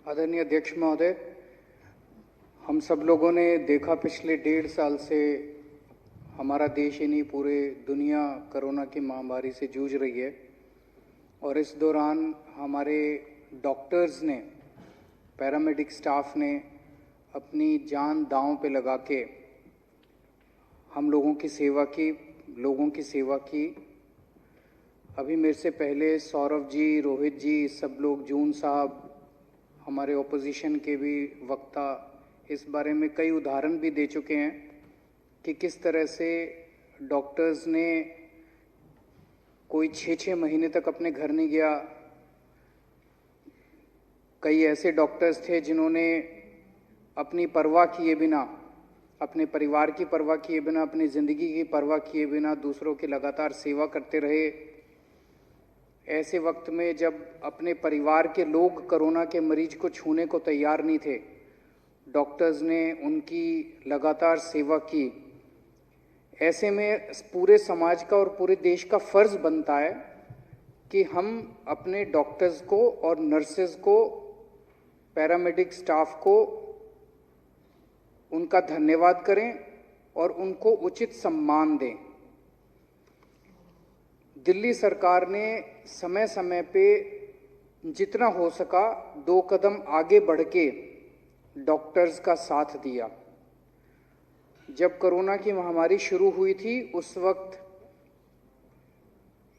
आदरणीय अध्यक्ष महोदय, हम सब लोगों ने देखा पिछले 1.5 साल से हमारा देश ही नहीं पूरे दुनिया कोरोना की महामारी से जूझ रही है और इस दौरान हमारे डॉक्टर्स ने, पैरामेडिक स्टाफ ने अपनी जान दांव पे लगा के हम लोगों की सेवा की। अभी मेरे से पहले सौरभ जी, रोहित जी, सब लोग, जून साहब, हमारे ऑपोजिशन के भी वक्ता इस बारे में कई उदाहरण भी दे चुके हैं कि किस तरह से डॉक्टर्स ने कोई 6-6 महीने तक अपने घर नहीं गया। कई ऐसे डॉक्टर्स थे जिन्होंने अपनी परवाह किए बिना, अपने परिवार की परवाह किए बिना, अपनी ज़िंदगी की परवाह किए बिना दूसरों की लगातार सेवा करते रहे। ऐसे वक्त में जब अपने परिवार के लोग कोरोना के मरीज को छूने को तैयार नहीं थे, डॉक्टर्स ने उनकी लगातार सेवा की। ऐसे में पूरे समाज का और पूरे देश का फर्ज बनता है कि हम अपने डॉक्टर्स को और नर्सेज को, पैरामेडिक स्टाफ को उनका धन्यवाद करें और उनको उचित सम्मान दें। दिल्ली सरकार ने समय समय पे जितना हो सका 2 कदम आगे बढ़ के डॉक्टर्स का साथ दिया। जब कोरोना की महामारी शुरू हुई थी उस वक्त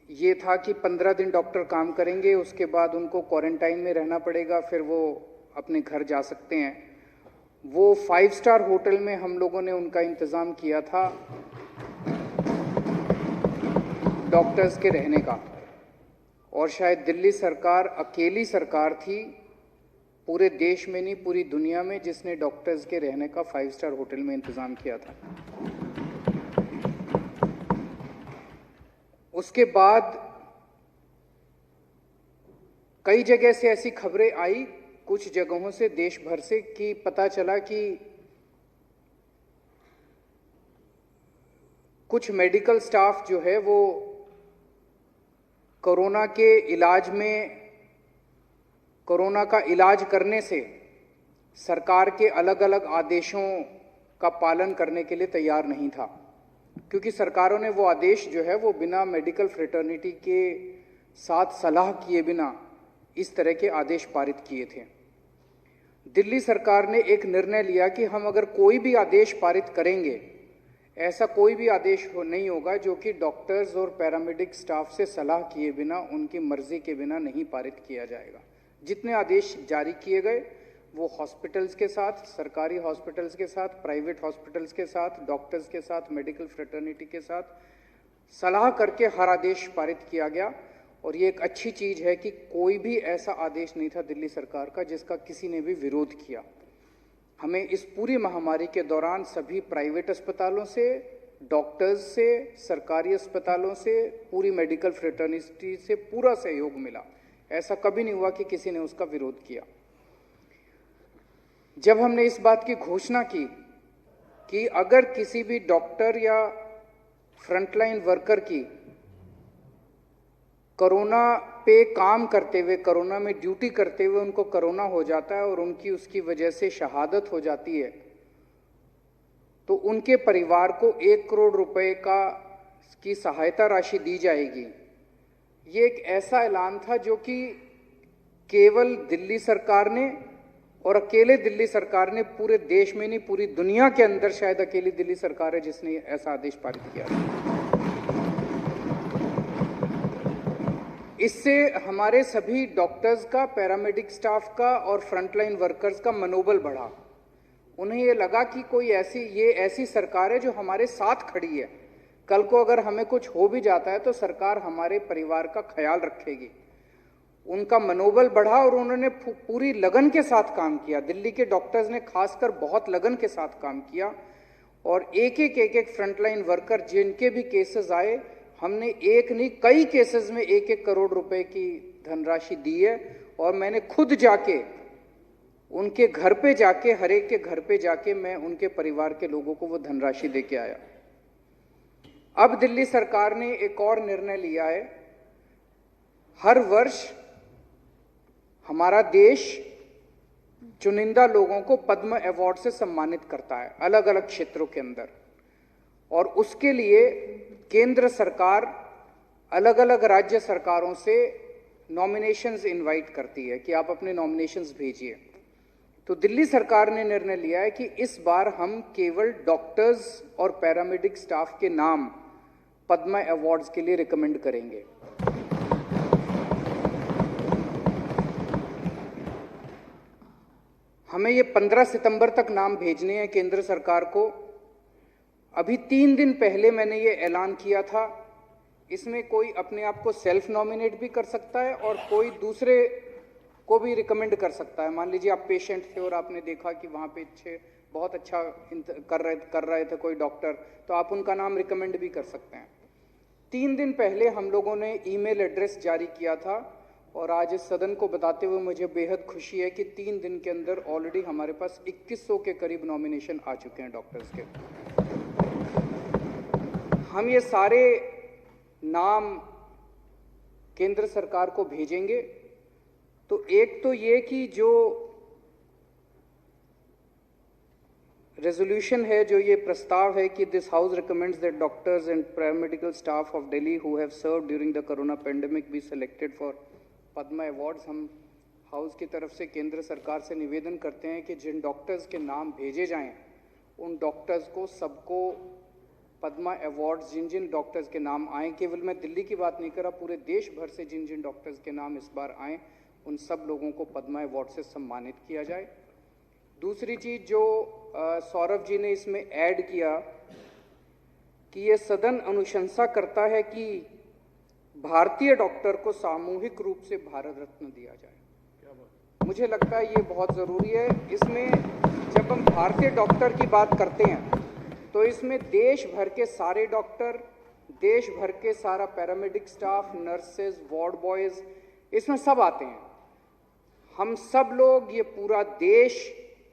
ये था कि 15 दिन डॉक्टर काम करेंगे, उसके बाद उनको क्वारंटाइन में रहना पड़ेगा, फिर वो अपने घर जा सकते हैं। वो 5 स्टार होटल में हम लोगों ने उनका इंतज़ाम किया था डॉक्टर्स के रहने का, और शायद दिल्ली सरकार अकेली सरकार थी पूरे देश में नहीं पूरी दुनिया में जिसने डॉक्टर्स के रहने का 5 स्टार होटल में इंतज़ाम किया था। उसके बाद कई जगह से ऐसी खबरें आई, कुछ जगहों से, देश भर से, कि पता चला कि कुछ मेडिकल स्टाफ जो है वो कोरोना के इलाज में, कोरोना का इलाज करने से सरकार के अलग अलग आदेशों का पालन करने के लिए तैयार नहीं था, क्योंकि सरकारों ने वो आदेश जो है वो बिना मेडिकल फ्रेटर्निटी के साथ सलाह किए बिना इस तरह के आदेश पारित किए थे। दिल्ली सरकार ने एक निर्णय लिया कि हम अगर कोई भी आदेश पारित करेंगे, ऐसा कोई भी आदेश नहीं होगा जो कि डॉक्टर्स और पैरामेडिक स्टाफ से सलाह किए बिना, उनकी मर्जी के बिना नहीं पारित किया जाएगा। जितने आदेश जारी किए गए वो हॉस्पिटल्स के साथ, सरकारी हॉस्पिटल्स के साथ, प्राइवेट हॉस्पिटल्स के साथ, डॉक्टर्स के साथ, मेडिकल फ्रेटर्निटी के साथ सलाह करके हर आदेश पारित किया गया। और ये एक अच्छी चीज़ है कि कोई भी ऐसा आदेश नहीं था दिल्ली सरकार का जिसका किसी ने भी विरोध किया। हमें इस पूरी महामारी के दौरान सभी प्राइवेट अस्पतालों से, डॉक्टर्स से, सरकारी अस्पतालों से, पूरी मेडिकल फ्रेटर्निटी से पूरा सहयोग मिला। ऐसा कभी नहीं हुआ कि किसी ने उसका विरोध किया। जब हमने इस बात की घोषणा की कि अगर किसी भी डॉक्टर या फ्रंटलाइन वर्कर की कोरोना पे काम करते हुए, कोरोना में ड्यूटी करते हुए उनको कोरोना हो जाता है और उनकी उसकी वजह से शहादत हो जाती है, तो उनके परिवार को 1 करोड़ रुपए की सहायता राशि दी जाएगी। ये एक ऐसा ऐलान था जो कि केवल दिल्ली सरकार ने, और अकेले दिल्ली सरकार ने, पूरे देश में नहीं पूरी दुनिया के अंदर शायद अकेली दिल्ली सरकार है जिसने ऐसा आदेश पारित किया। इससे हमारे सभी डॉक्टर्स का, पैरामेडिक स्टाफ का और फ्रंटलाइन वर्कर्स का मनोबल बढ़ा। उन्हें ये लगा कि ये ऐसी सरकार है जो हमारे साथ खड़ी है। कल को अगर हमें कुछ हो भी जाता है तो सरकार हमारे परिवार का ख्याल रखेगी। उनका मनोबल बढ़ा और उन्होंने पूरी लगन के साथ काम किया। दिल्ली के डॉक्टर्स ने खासकर बहुत लगन के साथ काम किया और एक फ्रंटलाइन वर्कर जिनके भी केसेस आए, हमने एक नहीं कई केसेस में 1-1 करोड़ रुपए की धनराशि दी है। और मैंने खुद जाके उनके घर पे जाके, हर एक के घर पे जाके मैं उनके परिवार के लोगों को वो धनराशि दे के आया। अब दिल्ली सरकार ने एक और निर्णय लिया है, हर वर्ष हमारा देश चुनिंदा लोगों को पद्म अवार्ड से सम्मानित करता है अलग अलग क्षेत्रों के अंदर, और उसके लिए केंद्र सरकार अलग अलग राज्य सरकारों से नॉमिनेशंस इनवाइट करती है कि आप अपने नॉमिनेशंस भेजिए। तो दिल्ली सरकार ने निर्णय लिया है कि इस बार हम केवल डॉक्टर्स और पैरामेडिक स्टाफ के नाम पद्म अवार्ड्स के लिए रिकमेंड करेंगे। हमें ये 15 सितंबर तक नाम भेजने हैं केंद्र सरकार को। अभी 3 दिन पहले मैंने ये ऐलान किया था। इसमें कोई अपने आप को सेल्फ नॉमिनेट भी कर सकता है और कोई दूसरे को भी रिकमेंड कर सकता है। मान लीजिए आप पेशेंट थे और आपने देखा कि वहाँ पे बहुत अच्छा कर रहे थे कोई डॉक्टर, तो आप उनका नाम रिकमेंड भी कर सकते हैं। 3 दिन पहले हम लोगों ने ईमेल एड्रेस जारी किया था और आज इस सदन को बताते हुए मुझे बेहद खुशी है कि 3 दिन के अंदर ऑलरेडी हमारे पास 2100 के करीब नॉमिनेशन आ चुके हैं डॉक्टर्स के। हम ये सारे नाम केंद्र सरकार को भेजेंगे। तो एक तो ये कि जो रेजोल्यूशन है, जो ये प्रस्ताव है कि this house recommends that doctors and paramedical staff of Delhi who have served during the corona pandemic be selected for Padma awards. हम हाउस की तरफ से केंद्र सरकार से निवेदन करते हैं कि जिन डॉक्टर्स के नाम भेजे जाएं उन डॉक्टर्स को सबको पद्मा अवार्ड्स, जिन जिन डॉक्टर्स के नाम आए, केवल मैं दिल्ली की बात नहीं कर रहा, पूरे देश भर से जिन जिन डॉक्टर्स के नाम इस बार आए उन सब लोगों को पद्मा अवार्ड से सम्मानित किया जाए। दूसरी चीज़ जो सौरभ जी ने इसमें ऐड किया कि ये सदन अनुशंसा करता है कि भारतीय डॉक्टर को सामूहिक रूप से भारत रत्न दिया जाए। मुझे लगता है ये बहुत ज़रूरी है। इसमें जब हम भारतीय डॉक्टर की बात करते हैं तो इसमें देश भर के सारे डॉक्टर, देश भर के सारा paramedic staff, nurses, ward boys, इसमें सब आते हैं। हम सब लोग, ये पूरा देश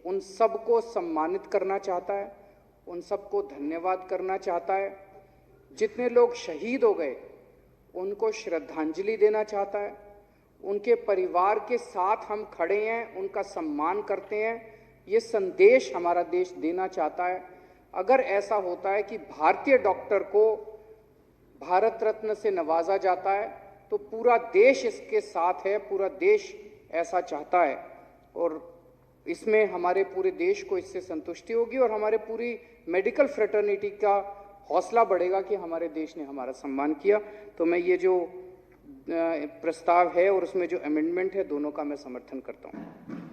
उन सबको सम्मानित करना चाहता है, उन सबको धन्यवाद करना चाहता है। जितने लोग शहीद हो गए उनको श्रद्धांजलि देना चाहता है। उनके परिवार के साथ हम खड़े हैं, उनका सम्मान करते हैं, ये संदेश हमारा देश देना चाहता है। अगर ऐसा होता है कि भारतीय डॉक्टर को भारत रत्न से नवाजा जाता है तो पूरा देश इसके साथ है, पूरा देश ऐसा चाहता है और इसमें हमारे पूरे देश को इससे संतुष्टि होगी और हमारे पूरी मेडिकल फ्रेटर्निटी का हौसला बढ़ेगा कि हमारे देश ने हमारा सम्मान किया। तो मैं ये जो प्रस्ताव है और उसमें जो अमेंडमेंट है, दोनों का मैं समर्थन करता हूँ।